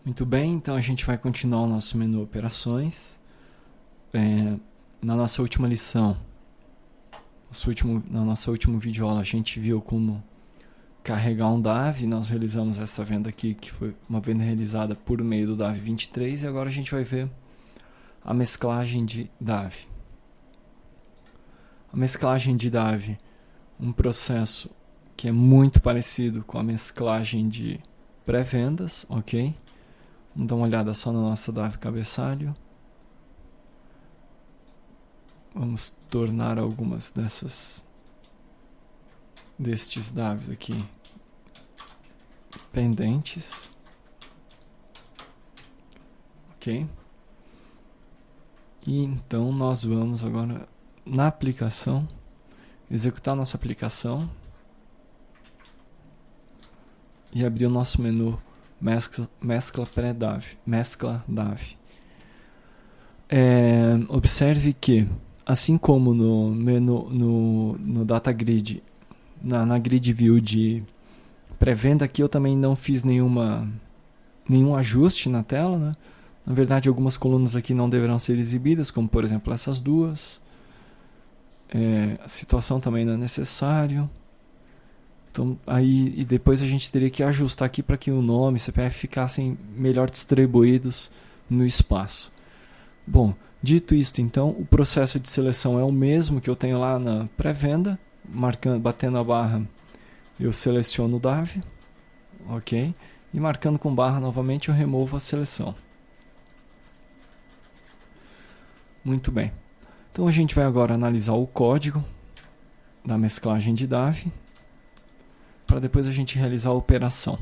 Muito bem, então a gente vai continuar o nosso menu operações. Na nossa última lição, na nossa última videoaula, a gente viu como carregar um DAV. Nós realizamos essa venda aqui, que foi uma venda realizada por meio do DAV 23, e agora a gente vai ver a mesclagem de DAV. A mesclagem de DAV, um processo que é muito parecido com a mesclagem de pré-vendas, ok? Vamos dar uma olhada só na nossa DAV cabeçalho. Vamos tornar algumas destes DAVs aqui pendentes. Ok? E então nós vamos agora na aplicação, executar nossa aplicação e abrir o nosso menu mescla pré-DAV, mescla DAV. Observe que, assim como no menu no Data Grid, na Grid View de pré-venda, aqui eu também não fiz nenhum ajuste na tela, né? Na verdade, algumas colunas aqui não deverão ser exibidas, como por exemplo essas duas. A situação também não é necessário. Então, e depois a gente teria que ajustar aqui para que o nome e CPF ficassem melhor distribuídos no espaço. Bom, dito isto, então, o processo de seleção é o mesmo que eu tenho lá na pré-venda. Batendo a barra, eu seleciono o DAV, ok? E marcando com barra novamente, eu removo a seleção. Muito bem. Então a gente vai agora analisar o código da mesclagem de DAV, para depois a gente realizar a operação.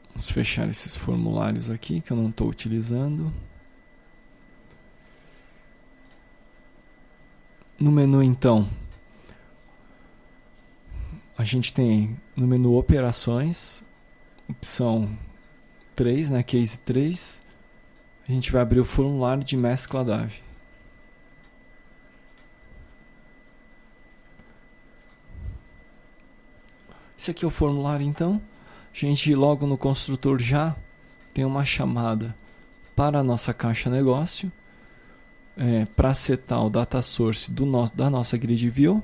Vamos fechar esses formulários aqui que eu não estou utilizando. No menu, então, a gente tem no menu operações, opção 3, né, case 3, a gente vai abrir o formulário de mescla DAV. Esse aqui é o formulário, então. A gente logo no construtor já tem uma chamada para a nossa caixa negócio, para setar o data source da nossa grid view.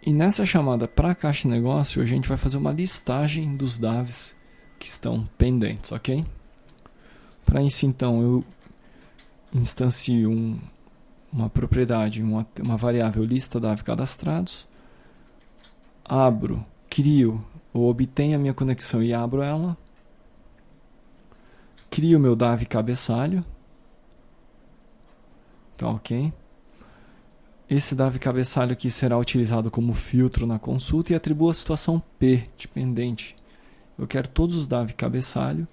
E nessa chamada para a caixa negócio, a gente vai fazer uma listagem dos DAVs que estão pendentes, ok? Para isso, então, eu instancio uma propriedade, uma variável lista DAV cadastrados, crio ou obtenho a minha conexão e abro ela, crio o meu DAV cabeçalho, tá ok? Esse DAV cabeçalho aqui será utilizado como filtro na consulta e atribuo a situação P de pendente. Eu quero todos os DAV cabeçalho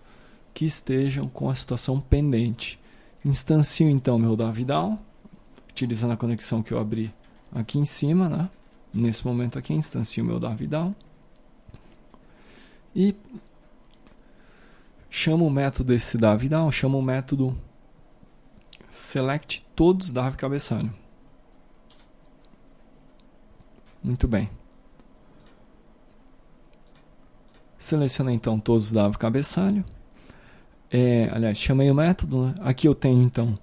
que estejam com a situação pendente. Instancio então meu DAV down, utilizando a conexão que eu abri aqui em cima, né? Nesse momento aqui, instancio meu DAV down. E chamo o método desse DAV down, chamo o método select todos DAV cabeçalho. Muito bem. Selecionei então todos os DAV cabeçalho. Aliás, chamei o método, né? Aqui eu tenho então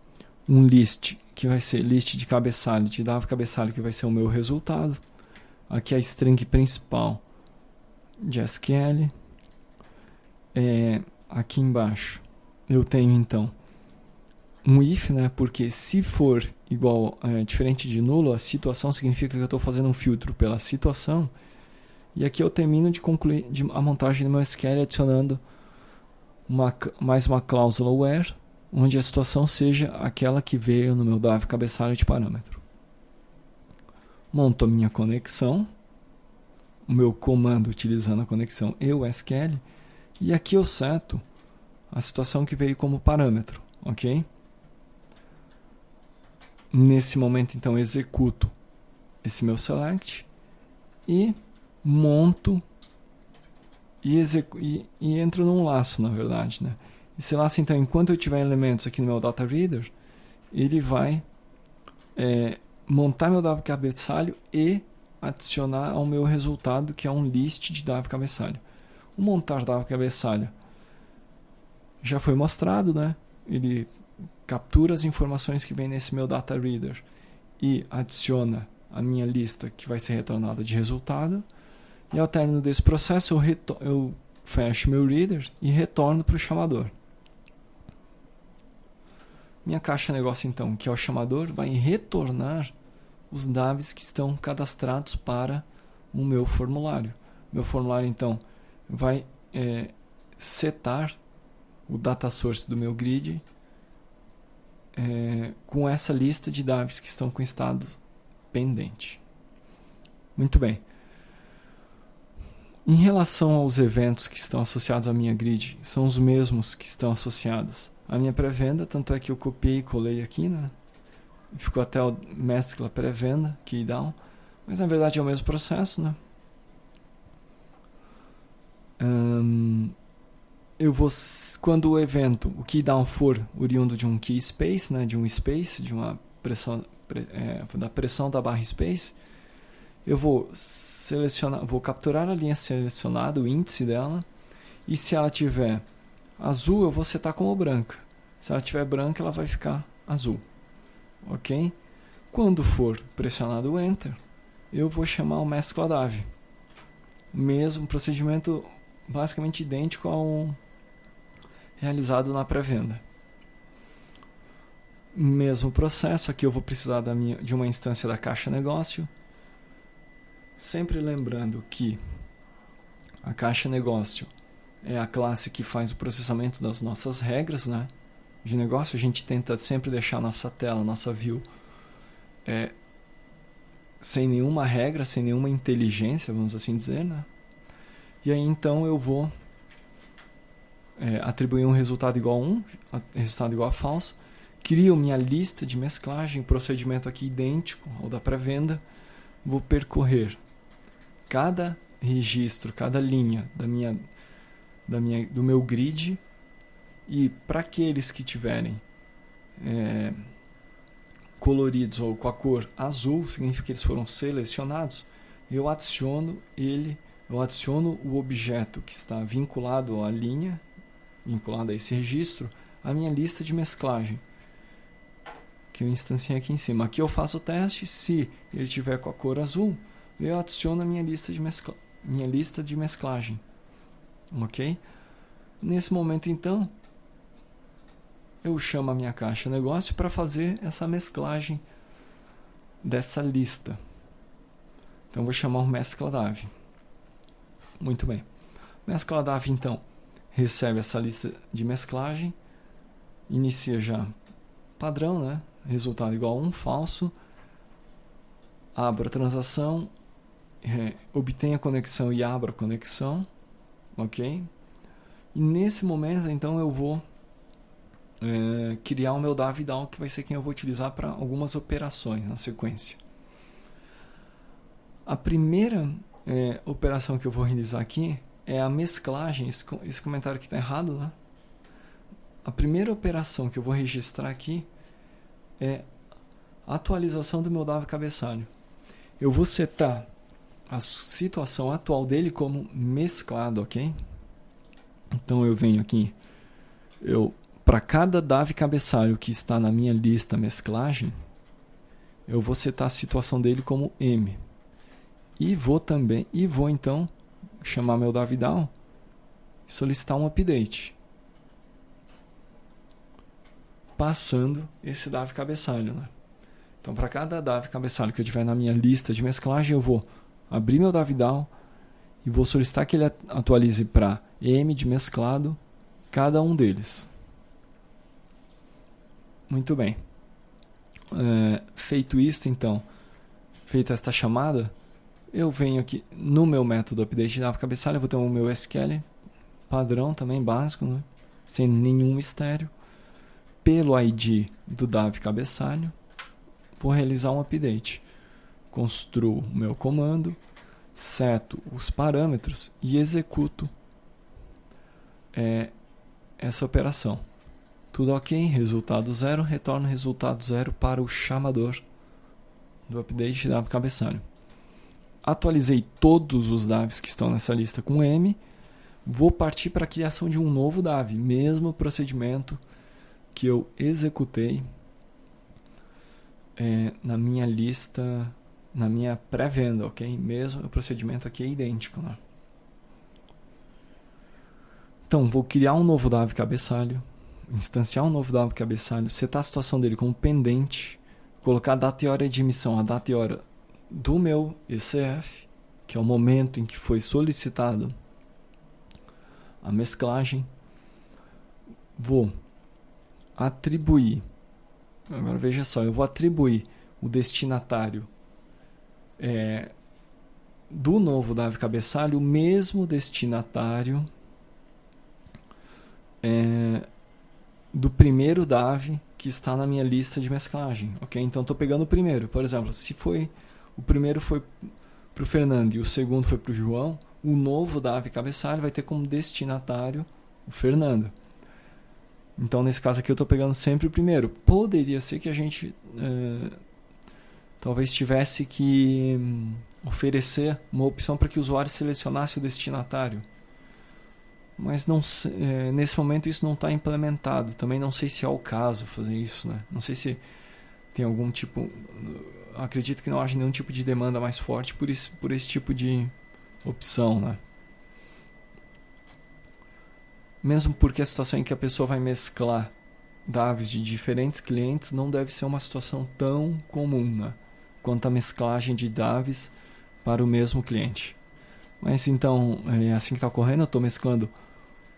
um list, que vai ser list de cabeçalho, de DAV cabeçalho, que vai ser o meu resultado. Aqui a string principal de SQL. Aqui embaixo eu tenho então um if, né? Porque se for igual, diferente de nulo, a situação significa que eu estou fazendo um filtro pela situação. E aqui eu termino de concluir a montagem do meu SQL adicionando mais uma cláusula where, onde a situação seja aquela que veio no meu DAV cabeçalho de parâmetro. Monto a minha conexão, o meu comando utilizando a conexão e o SQL, e aqui eu seto a situação que veio como parâmetro, ok? Nesse momento, então, executo esse meu select e monto e entro num laço, na verdade, né? Esse laço, então, enquanto eu tiver elementos aqui no meu data reader, ele vai montar meu DAV cabeçalho e adicionar ao meu resultado, que é um list de DAV cabeçalho. O montar Davi cabeçalho já foi mostrado, né? Ele captura as informações que vem nesse meu data reader e adiciona a minha lista que vai ser retornada de resultado. E ao término desse processo eu fecho meu reader e retorno para o chamador. Minha caixa negócio, então, que é o chamador, vai retornar os DAVs que estão cadastrados para o meu formulário. Meu formulário, então, vai setar o data source do meu grid com essa lista de DAVs que estão com estado pendente. Muito bem. Em relação aos eventos que estão associados à minha grid, são os mesmos que estão associados à minha pré-venda, tanto é que eu copiei e colei aqui, né? Ficou até o mescla pré-venda, keydown, mas na verdade é o mesmo processo, né? Eu vou, quando o evento, o keydown for oriundo de um key space, né, de um space, de uma pressão, da pressão da barra space, eu vou selecionar, vou capturar a linha selecionada, o índice dela, e se ela tiver azul, eu vou setar como branca. Se ela tiver branca, ela vai ficar azul. Ok? Quando for pressionado o Enter, eu vou chamar o mescla DAV. Mesmo procedimento basicamente idêntico ao realizado na pré-venda. Mesmo processo, aqui eu vou precisar de uma instância da caixa negócio. Sempre lembrando que a caixa negócio é a classe que faz o processamento das nossas regras, né, de negócio. A gente tenta sempre deixar a nossa tela, nossa view, sem nenhuma regra, sem nenhuma inteligência, vamos assim dizer, né? E aí então eu vou atribuir um resultado igual a 1, resultado igual a falso, crio minha lista de mesclagem, procedimento aqui idêntico ao da pré-venda, vou percorrer cada registro, cada linha do meu grid, e para aqueles que tiverem coloridos ou com a cor azul, significa que eles foram selecionados, eu adiciono o objeto que está vinculado à linha, vinculado a esse registro, à minha lista de mesclagem, que eu instanciei aqui em cima. Aqui eu faço o teste, se ele tiver com a cor azul, eu adiciono a minha lista de mesclagem. Ok? Nesse momento, então, eu chamo a minha caixa negócio para fazer essa mesclagem dessa lista. Então, vou chamar o mescla DAV. Muito bem. Mescla DAV, então, recebe essa lista de mesclagem, inicia já padrão, né? Resultado igual a 1, falso. Abro a transação, obtenho a conexão e abro a conexão. Ok? E nesse momento, então, eu vou criar o meu DAV-DAO, que vai ser quem eu vou utilizar para algumas operações na sequência. A primeira operação que eu vou realizar aqui é a mesclagem. Esse comentário aqui está errado, né? A primeira operação que eu vou registrar aqui é a atualização do meu DAV cabeçalho. Eu vou setar a situação atual dele como mesclado, ok? Então eu venho aqui, para cada DAV cabeçalho que está na minha lista mesclagem, eu vou setar a situação dele como M. E vou então chamar meu DAV-DAO e solicitar um update, passando esse DAV cabeçalho, né? Então, para cada DAV cabeçalho que eu tiver na minha lista de mesclagem, eu vou abrir meu DAV-DAO e vou solicitar que ele atualize para M de mesclado cada um deles. Muito bem. Feito isto, então, feita esta chamada, eu venho aqui no meu método update de DAV cabeçalho, eu vou ter o meu SQL padrão também, básico, né? Sem nenhum mistério. Pelo ID do DAV cabeçalho, vou realizar um update. Construo o meu comando, seto os parâmetros e executo essa operação. Tudo ok, resultado 0, retorno resultado 0 para o chamador do update de DAV cabeçalho. Atualizei todos os DAVs que estão nessa lista com M, vou partir para a criação de um novo DAV, mesmo procedimento que eu executei na minha lista, na minha pré-venda, ok? Mesmo o procedimento aqui é idêntico, né? Então, vou criar um novo DAV cabeçalho, instanciar um novo DAV cabeçalho, setar a situação dele como pendente, colocar a data e hora de emissão, a data e hora do meu ECF, que é o momento em que foi solicitado a mesclagem. Vou atribuir, agora veja só, eu vou atribuir o destinatário do novo DAV cabeçalho, o mesmo destinatário do primeiro DAV que está na minha lista de mesclagem, ok? Então estou pegando o primeiro, por exemplo, se o primeiro foi para o Fernando e o segundo foi para o João, o novo DAV cabeçalho vai ter como destinatário o Fernando. Então nesse caso aqui eu estou pegando sempre o primeiro. Poderia ser que a gente talvez tivesse que oferecer uma opção para que o usuário selecionasse o destinatário. Mas não, nesse momento isso não está implementado. Também não sei se é o caso fazer isso, né? Não sei se tem algum tipo... Acredito que não haja nenhum tipo de demanda mais forte por esse tipo de opção, né? Mesmo porque a situação em que a pessoa vai mesclar DAVs de diferentes clientes não deve ser uma situação tão comum, né? Quanto a mesclagem de DAVs para o mesmo cliente. Mas então, é assim que está ocorrendo, eu estou mesclando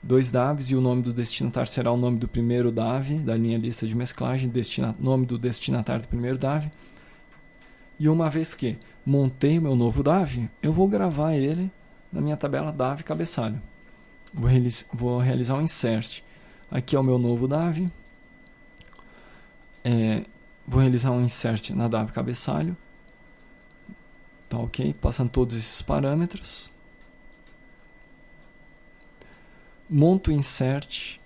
2 DAVs e o nome do destinatário será o nome do primeiro DAV, da minha lista de mesclagem, nome do destinatário do primeiro DAV. E uma vez que montei o meu novo DAV, eu vou gravar ele na minha tabela DAV cabeçalho. Vou realizar um insert. Aqui é o meu novo DAV. Vou realizar um insert na DAV cabeçalho. Tá ok? Passando todos esses parâmetros. Monto o insert.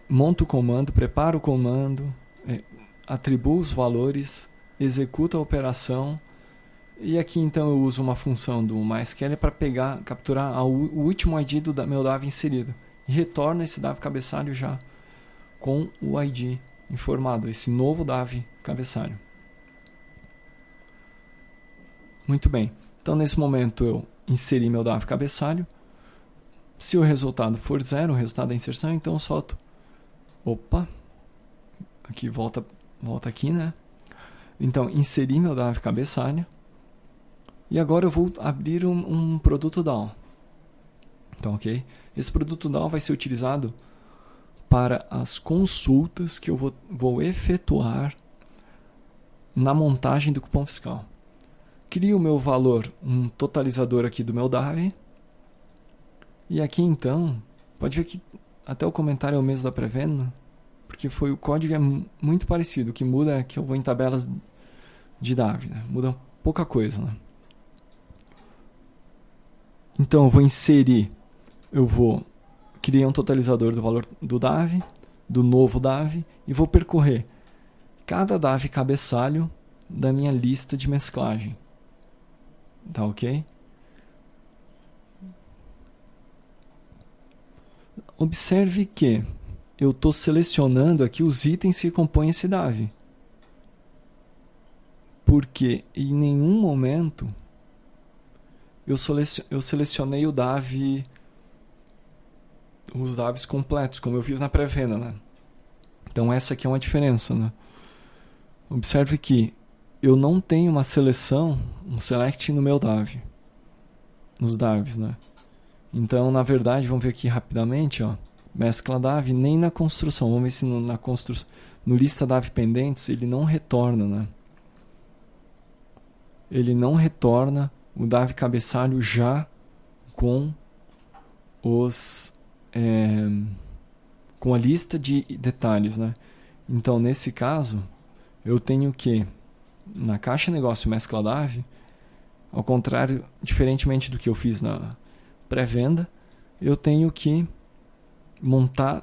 Monto o comando, preparo o comando, atribuo os valores, executo a operação. E aqui então eu uso uma função do MySQL para capturar o último ID do meu DAV inserido. E retorno esse DAV cabeçalho já com o ID informado, esse novo DAV cabeçalho. Muito bem. Então nesse momento eu inseri meu DAV cabeçalho. Se o resultado for 0, o resultado da inserção, então eu solto. Opa! Aqui volta aqui, né? Então inseri meu DAV cabeçalho. E agora eu vou abrir um produto DAO. Então, ok? Esse produto DAO vai ser utilizado para as consultas que eu vou efetuar na montagem do cupom fiscal. Crio o meu valor, um totalizador aqui do meu DAV. E aqui então, pode ver que até o comentário é o mesmo da pré-venda, porque o código é muito parecido. O que muda é que eu vou em tabelas de DAV, né? Muda pouca coisa, né? Então eu vou inserir, criar um totalizador do valor do DAV, do novo DAV, e vou percorrer cada DAV cabeçalho da minha lista de mesclagem. Tá ok? Observe que eu estou selecionando aqui os itens que compõem esse DAV. Porque em nenhum momento eu selecionei o DAV, os DAVs completos, como eu fiz na pré-venda, né? Então essa aqui é uma diferença, né? Observe que eu não tenho uma seleção, um select no meu DAV, nos DAVs, né? Então, na verdade, vamos ver aqui rapidamente, ó, mescla DAV, nem na construção. Vamos ver se no lista DAV pendentes ele não retorna, né? Ele não retorna o DAV cabeçalho já com com a lista de detalhes, né? Então, nesse caso, eu tenho que, na caixa negócio mescla DAV, ao contrário, diferentemente do que eu fiz na pré-venda, eu tenho que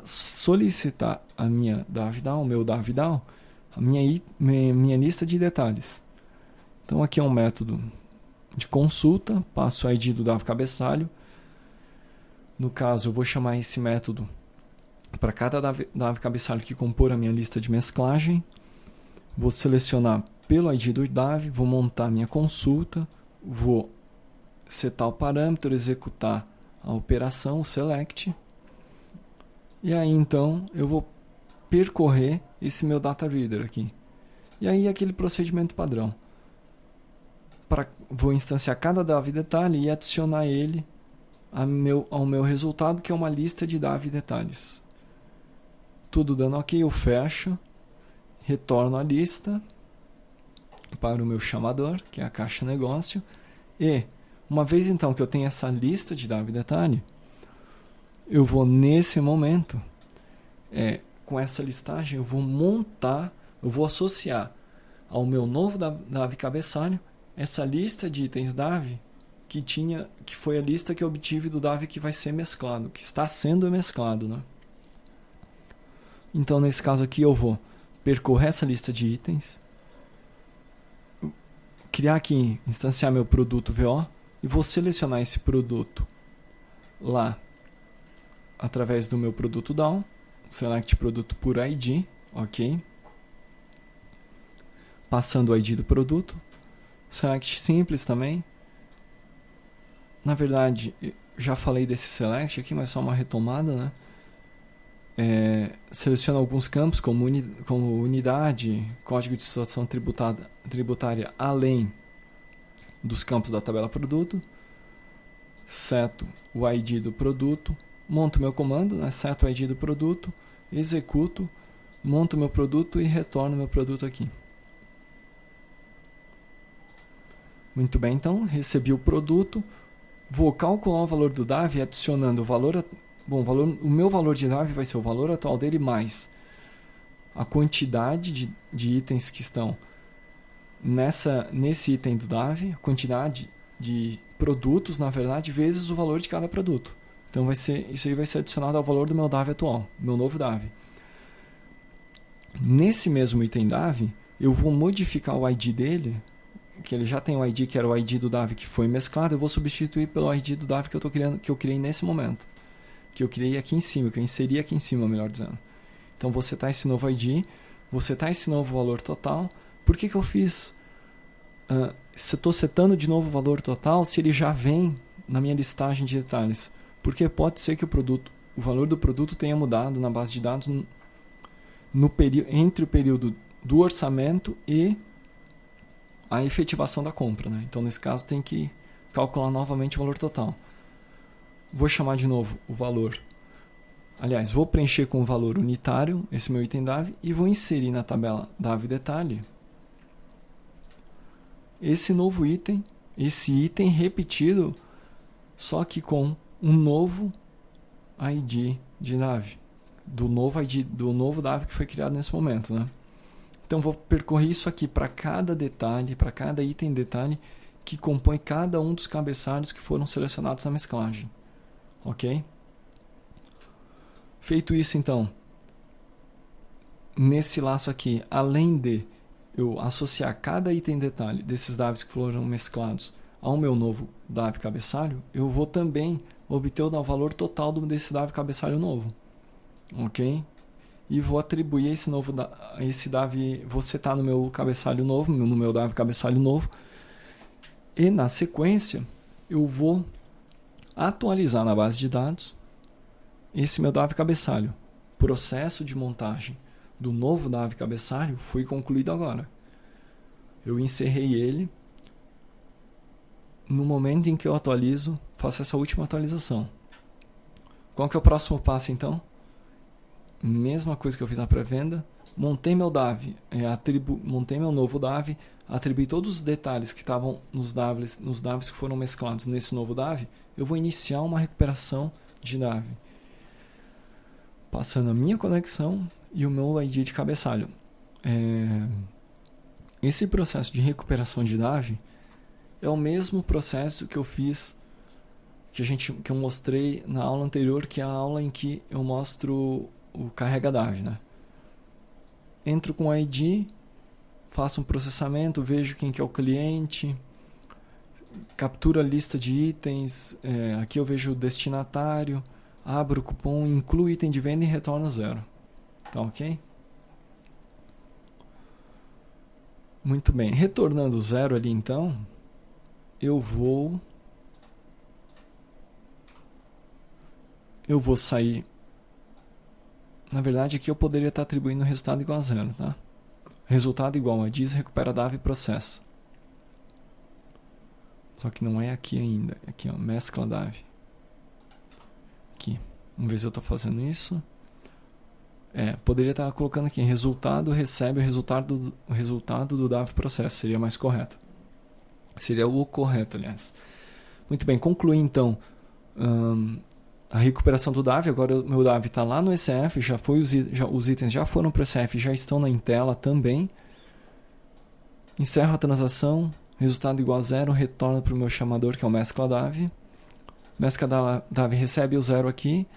solicitar a minha DAV-DAO, o meu DAV-DAO, a minha lista de detalhes. Então aqui é um método de consulta, passo o ID do DAV cabeçalho. No caso, eu vou chamar esse método para cada DAV cabeçalho que compor a minha lista de mesclagem. Vou selecionar pelo ID do DAV, vou montar minha consulta, vou setar o parâmetro, executar a operação, o select. E aí então eu vou percorrer esse meu data reader aqui. E aí aquele procedimento padrão. Vou instanciar cada DAV detalhe e adicionar ele ao meu resultado, que é uma lista de DAV detalhes. Tudo dando ok, eu fecho, retorno a lista para o meu chamador, que é a caixa negócio. E uma vez então que eu tenho essa lista de DAV detalhe, eu vou nesse momento, com essa listagem, eu vou associar ao meu novo DAV cabeçalho essa lista de itens DAV que foi a lista que eu obtive do DAV que vai ser mesclado, que está sendo mesclado, né? Então, nesse caso aqui, eu vou percorrer essa lista de itens, criar aqui, instanciar meu produto VO e vou selecionar esse produto lá através do meu produto DAO, select produto por ID, ok? Passando o ID do produto, select simples também. Na verdade, já falei desse select aqui, mas só uma retomada, né? Seleciona alguns campos como unidade, código de situação tributária, além dos campos da tabela produto. Seto o ID do produto, monto meu comando, né? Seto o ID do produto, executo, monto meu produto e retorno meu produto aqui. Muito bem, então, recebi o produto, vou calcular o valor do DAV adicionando o valor. O meu valor de DAV vai ser o valor atual dele mais a quantidade de itens que estão nesse item do DAV, a quantidade de produtos, na verdade, vezes o valor de cada produto. Então isso aí vai ser adicionado ao valor do meu DAV atual, meu novo DAV. Nesse mesmo item DAV, eu vou modificar o ID dele, que ele já tem o ID, que era o ID do DAV que foi mesclado, eu vou substituir pelo ID do DAV que eu criei nesse momento. Que eu criei aqui em cima, que eu inseri aqui em cima, melhor dizendo. Então, vou setar esse novo ID, vou setar esse novo valor total. Por que eu fiz? Estou setando de novo o valor total se ele já vem na minha listagem de detalhes. Porque pode ser que o valor do produto tenha mudado na base de dados entre o período do orçamento e a efetivação da compra, né? Então, nesse caso, tem que calcular novamente o valor total. Vou chamar de novo o valor. Aliás, vou preencher com o valor unitário esse meu item DAV e vou inserir na tabela DAV detalhe esse novo item, esse item repetido, só que com um novo ID de DAV, do novo DAV que foi criado nesse momento, né? Então vou percorrer isso aqui para cada detalhe, para cada item detalhe que compõe cada um dos cabeçalhos que foram selecionados na mesclagem. Ok? Feito isso, então, nesse laço aqui, além de eu associar cada item detalhe desses DAVs que foram mesclados ao meu novo DAV cabeçalho, eu vou também obter o valor total desse DAV cabeçalho novo. Ok? E vou atribuir esse DAV, vou setar no meu cabeçalho novo, no meu DAV cabeçalho novo, e na sequência eu vou atualizar na base de dados esse meu DAV cabeçalho. Processo de montagem do novo DAV cabeçalho foi concluído agora. Eu encerrei ele no momento em que eu atualizo, faço essa última atualização. Qual que é o próximo passo então? Mesma coisa que eu fiz na pré-venda, montei meu DAV, montei meu novo DAV, atribuí todos os detalhes que estavam nos DAVs que foram mesclados nesse novo DAV, eu vou iniciar uma recuperação de DAV, passando a minha conexão e o meu ID de cabeçalho. Esse processo de recuperação de DAV é o mesmo processo que eu fiz, que eu mostrei na aula anterior, que é a aula em que eu mostro o carrega DAV, né? Entro com o ID, faço um processamento, vejo quem que é o cliente, captura a lista de itens, aqui eu vejo o destinatário, abro o cupom, incluo item de venda e retorno 0. Tá ok? Muito bem, retornando 0 ali então, eu vou sair. Na verdade aqui eu poderia estar atribuindo o resultado igual a 0, tá? Resultado igual a diz, recupera DAV e processa. Só que não é aqui ainda. Aqui, ó, mescla DAV. Aqui. Vamos ver se eu estou fazendo isso. Poderia estar colocando aqui, resultado recebe o resultado do DAV processo. Seria mais correto. Seria o correto, aliás. Muito bem, concluí então a recuperação do DAV. Agora o meu DAV está lá no ECF, os itens já foram para o ECF, já estão na Intela também. Encerro a transação, resultado igual a 0, retorno para o meu chamador, que é o mescla DAV. Mescla DAV recebe o 0 aqui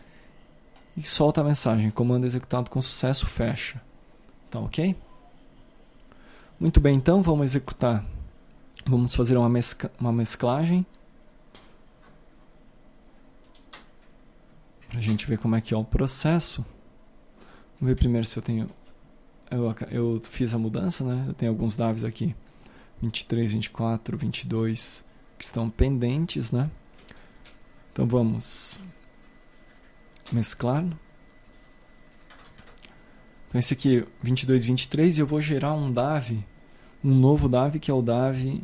e solta a mensagem, comando executado com sucesso, fecha. Tá ok? Muito bem, então vamos executar. Vamos fazer uma mesclagem. Para a gente ver como é que é o processo. Vamos ver primeiro se eu tenho... Eu fiz a mudança, né? Eu tenho alguns DAVs aqui. 23, 24, 22 que estão pendentes, né? Então vamos mesclar. Então esse aqui 22, 23 e eu vou gerar um DAV, um novo DAV que é o DAV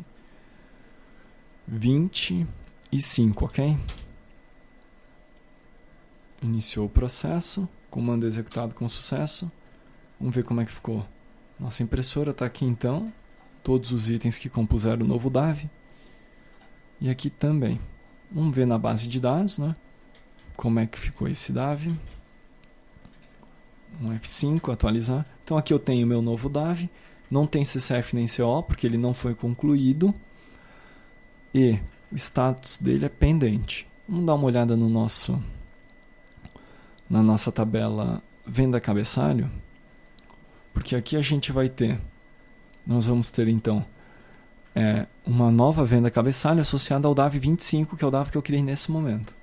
25, ok? Iniciou o processo, comando executado com sucesso. Vamos ver como é que ficou. Nossa impressora está aqui então. Todos os itens que compuseram o novo DAV. E aqui também. Vamos ver na base de dados, né? Como é que ficou esse DAV. Um F5, atualizar. Então aqui eu tenho o meu novo DAV. Não tem CCF nem CO, porque ele não foi concluído. E o status dele é pendente. Vamos dar uma olhada no na nossa tabela venda cabeçalho. Porque aqui a gente vai ter... Nós vamos ter então uma nova venda cabeçalho associada ao DAV 25, que é o DAV que eu criei nesse momento.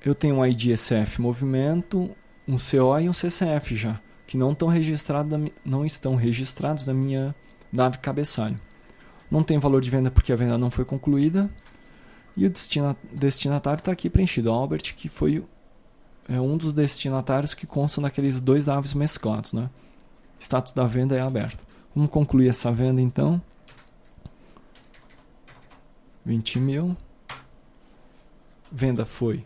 Eu tenho um ID ECF movimento, um CO e um CCF já, que não estão registrados na minha DAV cabeçalho. Não tem valor de venda porque a venda não foi concluída. E o destinatário está aqui preenchido. O Albert, que foi um dos destinatários que constam daqueles dois DAVs mesclados, né? Status da venda é aberto. Vamos concluir essa venda então. 20 mil. Venda foi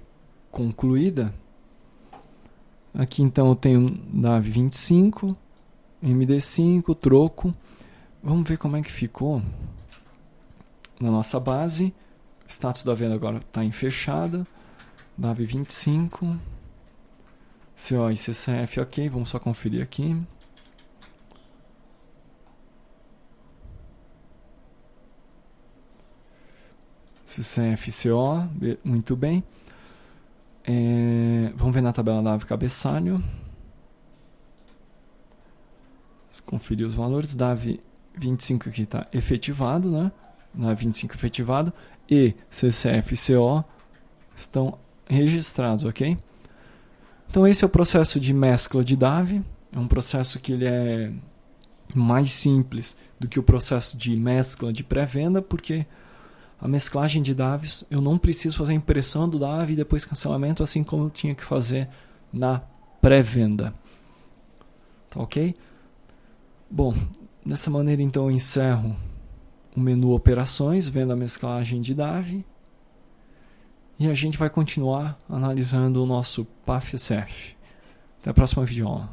concluída. Aqui então eu tenho DAV 25, MD5, troco. Vamos ver como é que ficou na nossa base. Status da venda agora está em fechada. DAV 25. CO e CCF, ok. Vamos só conferir aqui. CCF, CO, muito bem. Vamos ver na tabela DAV cabeçalho. Conferir os valores. DAV 25 aqui está efetivado, né? DAV 25 efetivado. E CCF e CO estão registrados, ok? Então esse é o processo de mescla de DAV. É um processo que ele é mais simples do que o processo de mescla de pré-venda, porque a mesclagem de DAVs, eu não preciso fazer a impressão do DAV e depois cancelamento, assim como eu tinha que fazer na pré-venda. Tá ok? Bom, dessa maneira então eu encerro o menu operações, vendo a mesclagem de DAV. E a gente vai continuar analisando o nosso PAF-SF. Até a próxima videoaula.